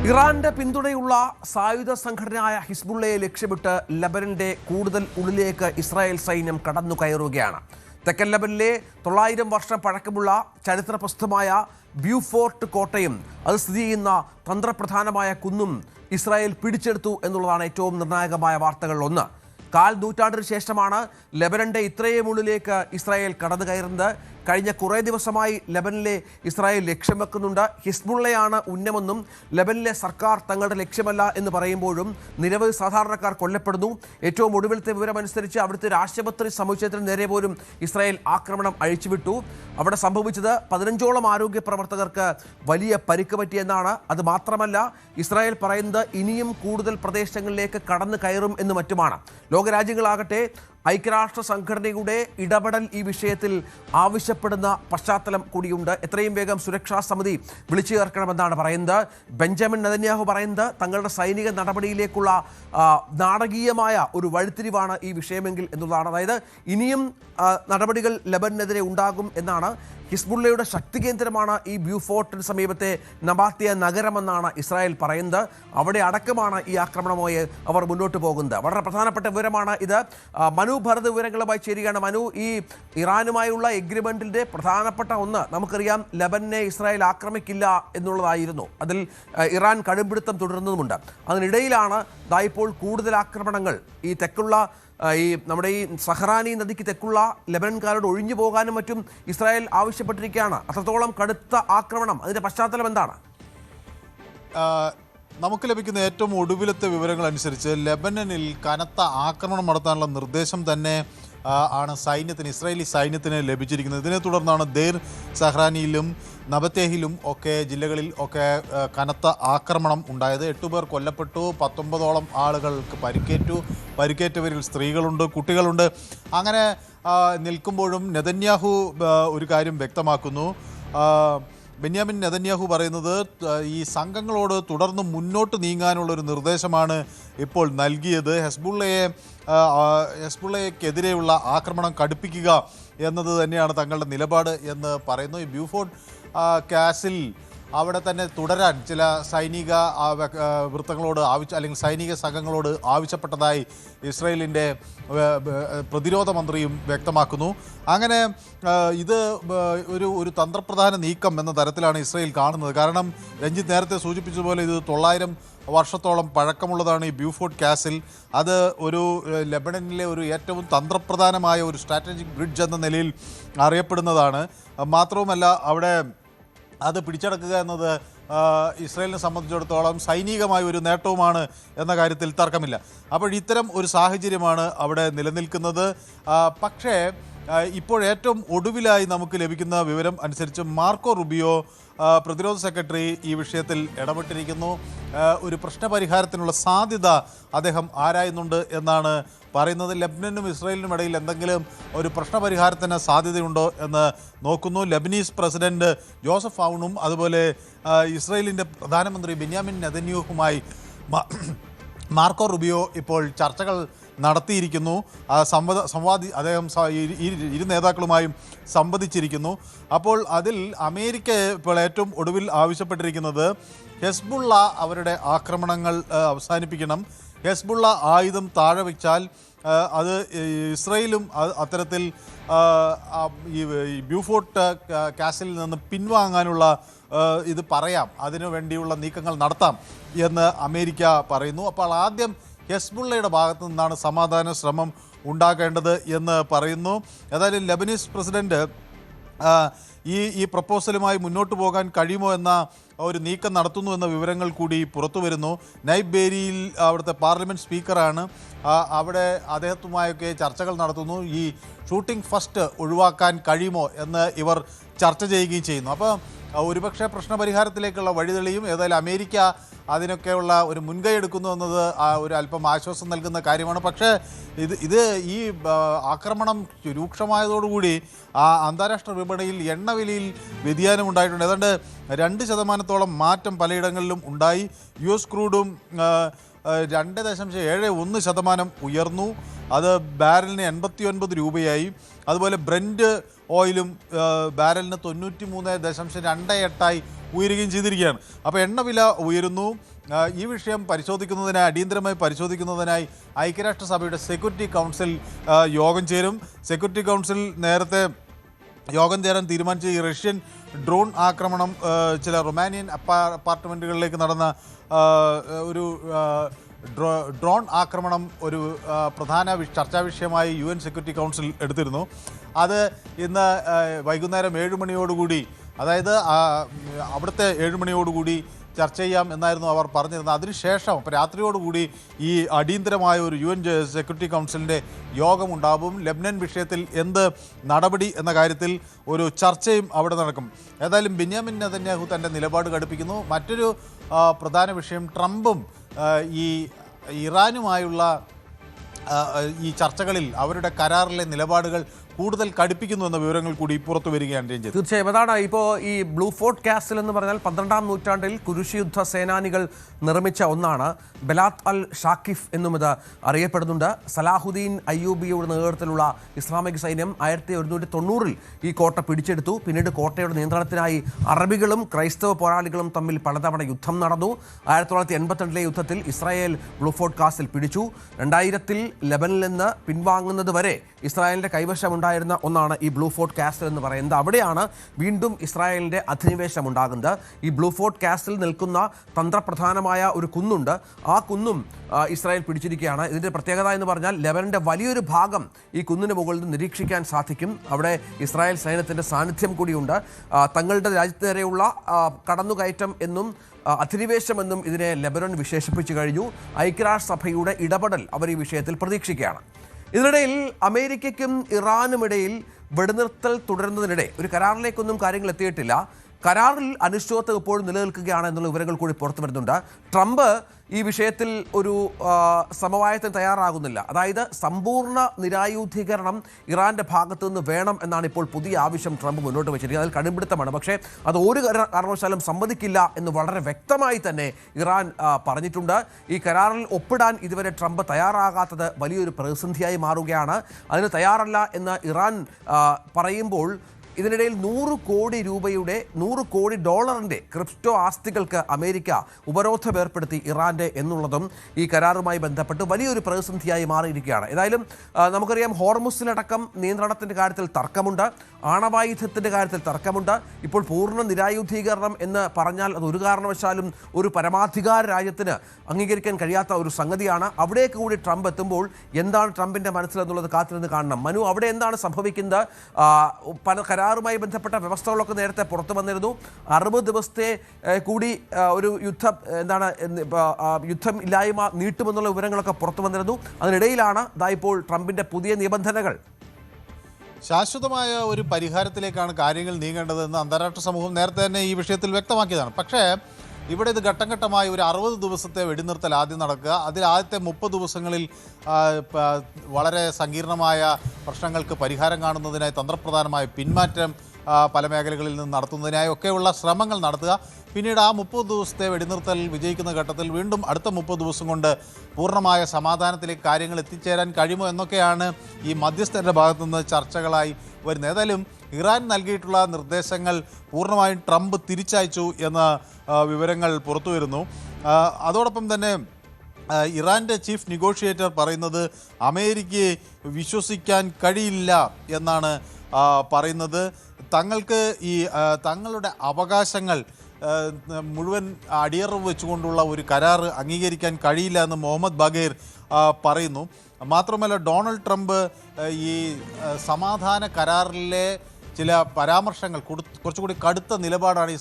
ഇറാന്റെ പിന്തുണയുള്ള സായുധ സംഘടനയായ ഹിസ്ബുള്ളയെ ലക്ഷ്യമിട്ട് ലബനന്റെ കൂടുതൽ ഉള്ളിലേക്ക് ഇസ്രായേൽ സൈന്യം കടന്നു കയറുകയാണ്. തെക്കൻ ലബനിലെ 900 വർഷം പഴക്കമുള്ള ചരിത്രപ്രസിദ്ധമായ ബ്യൂഫോർട്ട് കോട്ടയും അത് സ്ഥിതി ചെയ്യുന്ന തന്ത്രപ്രധാനമായ കുന്നും ഇസ്രായേൽ പിടിച്ചെടുത്തു എന്നുള്ളതാണ് ഏറ്റവും നിർണായകമായ വാർത്തകളിൽ ഒന്ന്. 1/4 നൂറ്റാണ്ടിന് ശേഷമാണ് ലബനന്റെ ഇത്രയും ഉള്ളിലേക്ക് ഇസ്രായേൽ കടന്നു കയറുന്നത്. കഴിഞ്ഞ കുറേ ദിവസമായി ലബനിലെ ഇസ്രായേൽ ലക്ഷ്യം വെക്കുന്നുണ്ട്. ഹിസ്ബുള്ളയാണ് ഉന്നമെന്നും ലബനിലെ സർക്കാർ തങ്ങളുടെ ലക്ഷ്യമല്ല എന്ന് പറയുമ്പോഴും നിരവധി സാധാരണക്കാർ കൊല്ലപ്പെടുന്നു. ഏറ്റവും ഒടുവിലത്തെ വിവരമനുസരിച്ച് അവിടുത്തെ ഒരു ആശുപത്രി സമുച്ചയത്തിന് നേരെ പോലും ഇസ്രായേൽ ആക്രമണം അഴിച്ചുവിട്ടു. അവിടെ സംഭവിച്ചത് 15ഓളം ആരോഗ്യ പ്രവർത്തകർക്ക് വലിയ പരിക്ക് പറ്റിയെന്നാണ്. അത് മാത്രമല്ല, ഇസ്രായേൽ പറയുന്നത് ഇനിയും കൂടുതൽ പ്രദേശങ്ങളിലേക്ക് കടന്നു കയറും എന്ന് മറ്റുമാണ്. ലോകരാജ്യങ്ങളാകട്ടെ ഐക്യരാഷ്ട്ര സംഘടനയുടെ ഇടപെടൽ ഈ വിഷയത്തിൽ ആവശ്യപ്പെടുന്ന പശ്ചാത്തലം കൂടിയുണ്ട്. എത്രയും വേഗം സുരക്ഷാ സമിതി വിളിച്ചു ചേർക്കണമെന്നാണ് പറയുന്നത്. ബെഞ്ചമിൻ നെതന്യാഹു പറയുന്നത് തങ്ങളുടെ സൈനിക നടപടിയിലേക്കുള്ള നാടകീയമായ ഒരു വഴിത്തിരിവാണ് ഈ വിഷയമെങ്കിൽ എന്നുള്ളതാണ്. അതായത് ഇനിയും നടപടികൾ ലബനെതിരെ ഉണ്ടാകും എന്നാണ്. ഹിസ്ബുള്ളയുടെ ശക്തി കേന്ദ്രമാണ് ഈ ബ്യൂഫോർട്ടിന് സമീപത്തെ നബാത്തിയ നഗരമെന്നാണ് ഇസ്രായേൽ പറയുന്നത്. അവിടെ അടക്കമാണ് ഈ ആക്രമണവുമായി അവർ മുന്നോട്ട് പോകുന്നത്. വളരെ പ്രധാനപ്പെട്ട വിവരമാണ് ഇത്. മനു ഭരത് വിവരങ്ങളുമായി ചേരുകയാണ്. മനു, ഈ ഇറാനുമായുള്ള എഗ്രിമെന്റിന്റെ പ്രധാനപ്പെട്ട ഒന്ന് നമുക്കറിയാം, ലബനെ ഇസ്രായേൽ ആക്രമിക്കില്ല എന്നുള്ളതായിരുന്നു. അതിൽ ഇറാൻ കടുംപിടുത്തം തുടരുന്നതുമുണ്ട്. അതിനിടയിലാണ് ഇപ്പോൾ കൂടുതൽ ആക്രമണങ്ങൾ ഈ തെക്കുള്ള നമ്മുടെ ഈ സഹറാനി നദിക്ക് തെക്കുള്ള ലബനൻകാരോട് ഒഴിഞ്ഞു പോകാനും മറ്റും ഇസ്രായേൽ ആവശ്യപ്പെട്ടിരിക്കുകയാണ്. അത്രത്തോളം കടുത്ത ആക്രമണം, അതിന്റെ പശ്ചാത്തലം എന്താണ്? നമുക്ക് ലഭിക്കുന്ന ഏറ്റവും ഒടുവിലത്തെ വിവരങ്ങൾ അനുസരിച്ച് ലബനനിൽ കനത്ത ആക്രമണം നടത്താനുള്ള നിർദ്ദേശം തന്നെ ആണ് ഇസ്രായേലി സൈന്യത്തിന് ലഭിച്ചിരിക്കുന്നത്. ഇതിനെ തുടർന്നാണ് ദേർ സഹ്റാനിയിലും നബത്തേഹിലും ഒക്കെ ജില്ലകളിൽ ഒക്കെ കനത്ത ആക്രമണം ഉണ്ടായത്. 8 പേർ കൊല്ലപ്പെട്ടു, 19ഓളം ആളുകൾക്ക് പരിക്കേറ്റവരിൽ സ്ത്രീകളുണ്ട്, കുട്ടികളുണ്ട്. അങ്ങനെ നിൽക്കുമ്പോഴും നെതന്യാഹു ഒരു കാര്യം വ്യക്തമാക്കുന്നു. ബെന്യാമിൻ നെതന്യാഹു പറയുന്നത് ഈ സംഘങ്ങളോട് തുടർന്ന് മുന്നോട്ട് നീങ്ങാനുള്ളൊരു നിർദ്ദേശമാണ് ഇപ്പോൾ നൽകിയത്. ഹെസ്ബുള്ളയ്ക്കെതിരെയുള്ള ആക്രമണം കടുപ്പിക്കുക എന്നത് തന്നെയാണ് തങ്ങളുടെ നിലപാട് എന്ന് പറയുന്നു. ഈ ബ്യൂഫോർട്ട് കാസിൽ അവിടെ തന്നെ തുടരാൻ ചില സൈനിക വൃത്തങ്ങളോട് അല്ലെങ്കിൽ സൈനിക സംഘങ്ങളോട് ആവശ്യപ്പെട്ടതായി ഇസ്രായേലിൻ്റെ പ്രതിരോധ മന്ത്രിയും വ്യക്തമാക്കുന്നു. അങ്ങനെ ഇത് ഒരു തന്ത്രപ്രധാന നീക്കം എന്ന തരത്തിലാണ് ഇസ്രായേൽ കാണുന്നത്. കാരണം രഞ്ജിത്ത് നേരത്തെ സൂചിപ്പിച്ചതുപോലെ ഇത് 900 വർഷത്തോളം പഴക്കമുള്ളതാണ് ഈ ബ്യൂഫോർട്ട് കാസിൽ. അത് ഒരു ലെബനനിലെ ഒരു ഏറ്റവും തന്ത്രപ്രധാനമായ ഒരു സ്ട്രാറ്റജിക് ബ്രിഡ്ജ് എന്ന നിലയിൽ അറിയപ്പെടുന്നതാണ്. മാത്രവുമല്ല, അവിടെ അത് പിടിച്ചടക്കുക എന്നത് ഇസ്രായേലിനെ സംബന്ധിച്ചിടത്തോളം സൈനികമായ ഒരു നേട്ടവുമാണ് എന്ന കാര്യത്തിൽ തർക്കമില്ല. അപ്പോൾ ഇത്തരം ഒരു സാഹചര്യമാണ് അവിടെ നിലനിൽക്കുന്നത്. പക്ഷേ ഇപ്പോൾ ഏറ്റവും ഒടുവിലായി നമുക്ക് ലഭിക്കുന്ന വിവരം അനുസരിച്ച് മാർക്കോ റുബിയോ പ്രതിരോധ സെക്രട്ടറി ഈ വിഷയത്തിൽ ഇടപെട്ടിരിക്കുന്നു. ഒരു പ്രശ്നപരിഹാരത്തിനുള്ള സാധ്യത അദ്ദേഹം ആരായുന്നുണ്ട് എന്നാണ് പറയുന്നത്. ലബനനും ഇസ്രായേലിനും ഇടയിൽ എന്തെങ്കിലും ഒരു പ്രശ്നപരിഹാരത്തിന് സാധ്യതയുണ്ടോ എന്ന് നോക്കുന്നു. ലബനീസ് പ്രസിഡന്റ് ജോസഫ് ഔണും അതുപോലെ ഇസ്രായേലിൻ്റെ പ്രധാനമന്ത്രി ബെന്യാമിൻ നെതന്യാഹുവുമായി മാർക്കോ റുബിയോ ഇപ്പോൾ ചർച്ചകൾ നടത്തിയിരിക്കുന്നു. അദ്ദേഹം ഇരു നേതാക്കളുമായും സംവദിച്ചിരിക്കുന്നു. അപ്പോൾ അതിൽ അമേരിക്ക ഇപ്പോൾ ഏറ്റവും ഒടുവിൽ ആവശ്യപ്പെട്ടിരിക്കുന്നത് ഹെസ്ബുള്ള അവരുടെ ആക്രമണങ്ങൾ അവസാനിപ്പിക്കണം. ഹെസ്ബുള്ള ആയുധം താഴെ വച്ചാൽ അത് ഇസ്രായേലും അത്തരത്തിൽ ഈ ബ്യൂഫോർട്ട് കാസിൽ നിന്ന് പിൻവാങ്ങാനുള്ള ഇത് പറയാം, അതിനു വേണ്ടിയുള്ള നീക്കങ്ങൾ നടത്താം എന്ന് അമേരിക്ക പറയുന്നു. അപ്പോൾ ആദ്യം ഹെസ്ബുള്ളയുടെ ഭാഗത്തു നിന്നാണ് സമാധാന ശ്രമം ഉണ്ടാകേണ്ടത് എന്ന് പറയുന്നു. ഏതായാലും ലബനീസ് പ്രസിഡന്റ് ഈ പ്രപ്പോസലുമായി മുന്നോട്ട് പോകാൻ കഴിയുമോ എന്ന ഒരു നീക്കം നടത്തുന്നു എന്ന വിവരങ്ങൾ കൂടി പുറത്തു വരുന്നു. നൈബ് ബേരിയിൽ അവിടുത്തെ പാർലമെൻറ്റ് സ്പീക്കറാണ്. അവിടെ അദ്ദേഹത്തുമായൊക്കെ ചർച്ചകൾ നടത്തുന്നു. ഈ ഷൂട്ടിംഗ് ഫസ്റ്റ് ഒഴിവാക്കാൻ കഴിയുമോ എന്ന് ഇവർ ചർച്ച ചെയ്യുകയും ചെയ്യുന്നു. അപ്പോൾ ഒരുപക്ഷെ പ്രശ്നപരിഹാരത്തിലേക്കുള്ള വഴിതെളിയും. ഏതായാലും അമേരിക്ക അതിനൊക്കെയുള്ള ഒരു മുൻകൈ എടുക്കുന്നു എന്നത് ഒരു അല്പം ആശ്വാസം നൽകുന്ന കാര്യമാണ്. പക്ഷേ ഇത് ഈ ആക്രമണം രൂക്ഷമായതോടുകൂടി അന്താരാഷ്ട്ര വിപണിയിൽ എണ്ണവിലയിൽ വ്യതിയാനം ഉണ്ടായിട്ടുണ്ട്. ഏതാണ്ട് 2% മാറ്റം പലയിടങ്ങളിലും ഉണ്ടായി. US ക്രൂഡും 2.71% ഉയർന്നു. അത് ബാരലിന് 89 രൂപയായി. അതുപോലെ ബ്രെൻഡ് ഓയിലും ബാരലിന് 93.28 ഉയരുകയും ചെയ്തിരിക്കുകയാണ്. അപ്പോൾ എണ്ണവില ഉയരുന്നു. ഈ വിഷയം പരിശോധിക്കുന്നതിനായി അടിയന്തരമായി പരിശോധിക്കുന്നതിനായി ഐക്യരാഷ്ട്രസഭയുടെ സെക്യൂരിറ്റി കൗൺസിൽ യോഗം ചേരും. സെക്യൂരിറ്റി കൗൺസിൽ നേരത്തെ യോഗം ചേരാൻ തീരുമാനിച്ച ഈ റഷ്യൻ ഡ്രോൺ ആക്രമണം, ചില റൊമാനിയൻ അപ്പാർട്ട്മെൻറ്റുകളിലേക്ക് നടന്ന ഒരു ഡ്രോൺ ആക്രമണം ഒരു പ്രധാന ചർച്ചാ വിഷയമായി UN സെക്യൂരിറ്റി കൗൺസിൽ എടുത്തിരുന്നു. അത് ഇന്ന് വൈകുന്നേരം 7 മണിയോടുകൂടി, അതായത് അവിടുത്തെ 7 മണിയോടുകൂടി ചർച്ച ചെയ്യാം എന്നായിരുന്നു അവർ പറഞ്ഞിരുന്നത്. അതിനുശേഷം അപ്പോൾ രാത്രിയോടുകൂടി ഈ അടിയന്തരമായ ഒരു UN സെക്യൂരിറ്റി കൗൺസിലിൻ്റെ യോഗമുണ്ടാകും. ലെബനൻ വിഷയത്തിൽ എന്ത് നടപടി എന്ന കാര്യത്തിൽ ഒരു ചർച്ചയും അവിടെ നടക്കും. ഏതായാലും ബെന്യാമിൻ നെതന്യാഹു തൻ്റെ നിലപാട് കടുപ്പിക്കുന്നു. മറ്റൊരു പ്രധാന വിഷയം, ട്രംപും ഈ ഇറാനുമായുള്ള ഈ ചർച്ചകളിൽ അവരുടെ കരാറിലെ നിലപാടുകൾ കൂടുതൽ കടുപ്പിക്കുന്നു എന്ന വിവരങ്ങൾ കൂടി പുറത്തു വരികയാണ് രഞ്ജിത്ത്. തീർച്ചയായും അതാണ് ഇപ്പോൾ ഈ ബ്ലൂ ഫോർട്ട് കാസിൽ എന്ന് പറഞ്ഞാൽ 12-ാം നൂറ്റാണ്ടിൽ കുരിശ് യുദ്ധ സേനാനികൾ നിർമ്മിച്ച ഒന്നാണ്. ബലാത്ത് അൽ ഷാക്കിഫ് എന്നും ഇത് അറിയപ്പെടുന്നുണ്ട്. സലാഹുദ്ദീൻ അയ്യൂബിയുടെ നേതൃത്വത്തിലുള്ള ഇസ്ലാമിക് സൈന്യം 1190-ൽ ഈ കോട്ട പിടിച്ചെടുത്തു. പിന്നീട് കോട്ടയുടെ നിയന്ത്രണത്തിനായി അറബികളും ക്രൈസ്തവ പോരാളികളും തമ്മിൽ പലതവണ യുദ്ധം നടന്നു. 1982-ലെ യുദ്ധത്തിൽ ഇസ്രായേൽ ബ്ലൂ ഫോർട്ട് കാസിൽ പിടിച്ചു. 2000-ൽ ലെബനിൽ നിന്ന് പിൻവാങ്ങുന്നത് വരെ ഇസ്രായേലിൻ്റെ കൈവശമുണ്ടായിരുന്ന ഒന്നാണ് ഈ ബ്ലൂ ഫോർട്ട് കാസിൽ എന്ന് പറയുന്നത്. അവിടെയാണ് വീണ്ടും ഇസ്രായേലിൻ്റെ അധിനിവേശം ഉണ്ടാകുന്നത്. ഈ ബ്ലൂ ഫോർട്ട് കാസിൽ നിൽക്കുന്ന തന്ത്രപ്രധാനമായ ഒരു കുന്നുണ്ട്. ആ കുന്നും ഇസ്രായേൽ പിടിച്ചിരിക്കുകയാണ്. ഇതിൻ്റെ പ്രത്യേകത എന്ന് പറഞ്ഞാൽ ലെബനൻ്റെ വലിയൊരു ഭാഗം ഈ കുന്നിന് മുകളിൽ നിന്ന് നിരീക്ഷിക്കാൻ സാധിക്കും. അവിടെ ഇസ്രായേൽ സൈന്യത്തിൻ്റെ സാന്നിധ്യം കൂടിയുണ്ട്. തങ്ങളുടെ രാജ്യത്ത് നേരെയുള്ള കടന്നുകയറ്റം എന്നും അധിനിവേശമെന്നും ഇതിനെ ലെബനൻ വിശേഷിപ്പിച്ചു കഴിഞ്ഞു. ഐക്യരാഷ്ട്രസഭയുടെ ഇടപെടൽ അവർ ഈ വിഷയത്തിൽ പ്രതീക്ഷിക്കുകയാണ്. ഇതിനിടയിൽ അമേരിക്കയ്ക്കും ഇറാനുമിടയിൽ വെടിനിർത്തൽ തുടരുന്നതിനിടെ ഒരു കരാറിലേക്കൊന്നും കാര്യങ്ങൾ എത്തിയിട്ടില്ല. കരാറിൽ അനിശ്ചിതത്വം ഇപ്പോഴും നിലനിൽക്കുകയാണ് എന്നുള്ള വിവരങ്ങൾ കൂടി പുറത്തു വരുന്നുണ്ട്. ട്രംപ് ഈ വിഷയത്തിൽ ഒരു സമവായത്തിന് തയ്യാറാകുന്നില്ല. അതായത് സമ്പൂർണ്ണ നിരായുധീകരണം ഇറാൻ്റെ ഭാഗത്തു നിന്ന് വേണം എന്നാണ് ഇപ്പോൾ പുതിയ ആവശ്യം ട്രംപ് മുന്നോട്ട് വെച്ചിരിക്കുന്നത്. അതിൽ കടുംപിടുത്തമാണ്. പക്ഷേ അത് ഒരു കാരണവശാലും സമ്മതിക്കില്ല എന്ന് വളരെ വ്യക്തമായി തന്നെ ഇറാൻ പറഞ്ഞിട്ടുണ്ട്. ഈ കരാറിൽ ഒപ്പിടാൻ ഇതുവരെ ട്രംപ് തയ്യാറാകാത്തത് വലിയൊരു പ്രതിസന്ധിയായി മാറുകയാണ്. അതിന് തയ്യാറല്ല എന്ന് ഇറാൻ പറയുമ്പോൾ ഇതിനിടയിൽ 100 കോടി രൂപയുടെ $100 കോടി ക്രിപ്റ്റോ ആസ്തികൾക്ക് അമേരിക്ക ഉപരോധം ഏർപ്പെടുത്തി ഇറാൻ്റെ എന്നുള്ളതും ഈ കരാറുമായി ബന്ധപ്പെട്ട് വലിയൊരു പ്രതിസന്ധിയായി മാറിയിരിക്കുകയാണ്. ഏതായാലും നമുക്കറിയാം, ഹോർമുസിലടക്കം നിയന്ത്രണത്തിൻ്റെ കാര്യത്തിൽ തർക്കമുണ്ട്, ആണവായുധത്തിൻ്റെ കാര്യത്തിൽ തർക്കമുണ്ട്. ഇപ്പോൾ പൂർണ്ണ നിരായുധീകരണം എന്ന് പറഞ്ഞാൽ അത് ഒരു കാരണവശാലും ഒരു പരമാധികാര രാജ്യത്തിന് അംഗീകരിക്കാൻ കഴിയാത്ത ഒരു സംഗതിയാണ്. അവിടേക്ക് കൂടി ട്രംപ് എത്തുമ്പോൾ എന്താണ് ട്രംപിൻ്റെ മനസ്സിലെന്നുള്ളത് കാത്തിരുന്ന് കാണണം. മനു, അവിടെ എന്താണ് സംഭവിക്കുന്നത്? പല കരാറുമായി ബന്ധപ്പെട്ട വ്യവസ്ഥകളൊക്കെ നേരത്തെ പുറത്തു വന്നിരുന്നു. 60 ദിവസത്തെ കൂടി ഒരു യുദ്ധം ഇല്ലായ്മ നീട്ടുമെന്നുള്ള വിവരങ്ങളൊക്കെ പുറത്തു വന്നിരുന്നു. അതിനിടയിലാണ് ഇപ്പോൾ ട്രംപിൻ്റെ പുതിയ നിബന്ധനകൾ. ശാശ്വതമായ ഒരു പരിഹാരത്തിലേക്കാണ് കാര്യങ്ങൾ നീങ്ങേണ്ടതെന്ന് അന്താരാഷ്ട്ര സമൂഹം നേരത്തെ തന്നെ ഈ വിഷയത്തിൽ വ്യക്തമാക്കിയതാണ്. പക്ഷേ ഇവിടെ ഇത് ഘട്ടം ഘട്ടമായി ഒരു 60 ദിവസത്തെ വെടിനിർത്തൽ ആദ്യം നടക്കുക. അതിൽ ആദ്യത്തെ 30 ദിവസങ്ങളിൽ വളരെ സങ്കീർണമായ പ്രശ്നങ്ങൾക്ക് പരിഹാരം കാണുന്നതിനായി തന്ത്രപ്രധാനമായ പിന്മാറ്റം പല മേഖലകളിൽ നിന്ന് നടത്തുന്നതിനായി ഒക്കെയുള്ള ശ്രമങ്ങൾ നടത്തുക. പിന്നീട് ആ 30 ദിവസത്തെ വെടിനിർത്തൽ വിജയിക്കുന്ന ഘട്ടത്തിൽ വീണ്ടും അടുത്ത 30 ദിവസം കൊണ്ട് പൂർണ്ണമായ സമാധാനത്തിലേക്ക് കാര്യങ്ങൾ എത്തിച്ചേരാൻ കഴിയുമോ എന്നൊക്കെയാണ് ഈ മധ്യസ്ഥരുടെ ഭാഗത്തുനിന്ന് ചർച്ചകളായി വരുന്നത്. ഏതായാലും ഇറാൻ നൽകിയിട്ടുള്ള നിർദ്ദേശങ്ങൾ പൂർണ്ണമായും ട്രംപ് തിരിച്ചയച്ചു എന്ന വിവരങ്ങൾ പുറത്തു വരുന്നു. അതോടൊപ്പം തന്നെ ഇറാൻ്റെ ചീഫ് നെഗോഷിയേറ്റർ പറയുന്നത് അമേരിക്കയെ വിശ്വസിക്കാൻ കഴിയില്ല എന്നാണ് പറയുന്നത്. തങ്ങൾക്ക് ഈ തങ്ങളുടെ അവകാശങ്ങൾ മുഴുവൻ അടിയറവ് വെച്ചുകൊണ്ടുള്ള ഒരു കരാർ അംഗീകരിക്കാൻ കഴിയില്ല എന്ന് മുഹമ്മദ് ബഗേർ പറയുന്നു. മാത്രമല്ല, ഡൊണാൾഡ് ട്രംപ് ഈ സമാധാന കരാറിലെ ചില പരാമർശങ്ങൾ കുറച്ചുകൂടി കടുത്ത നിലപാടാണ് ഈ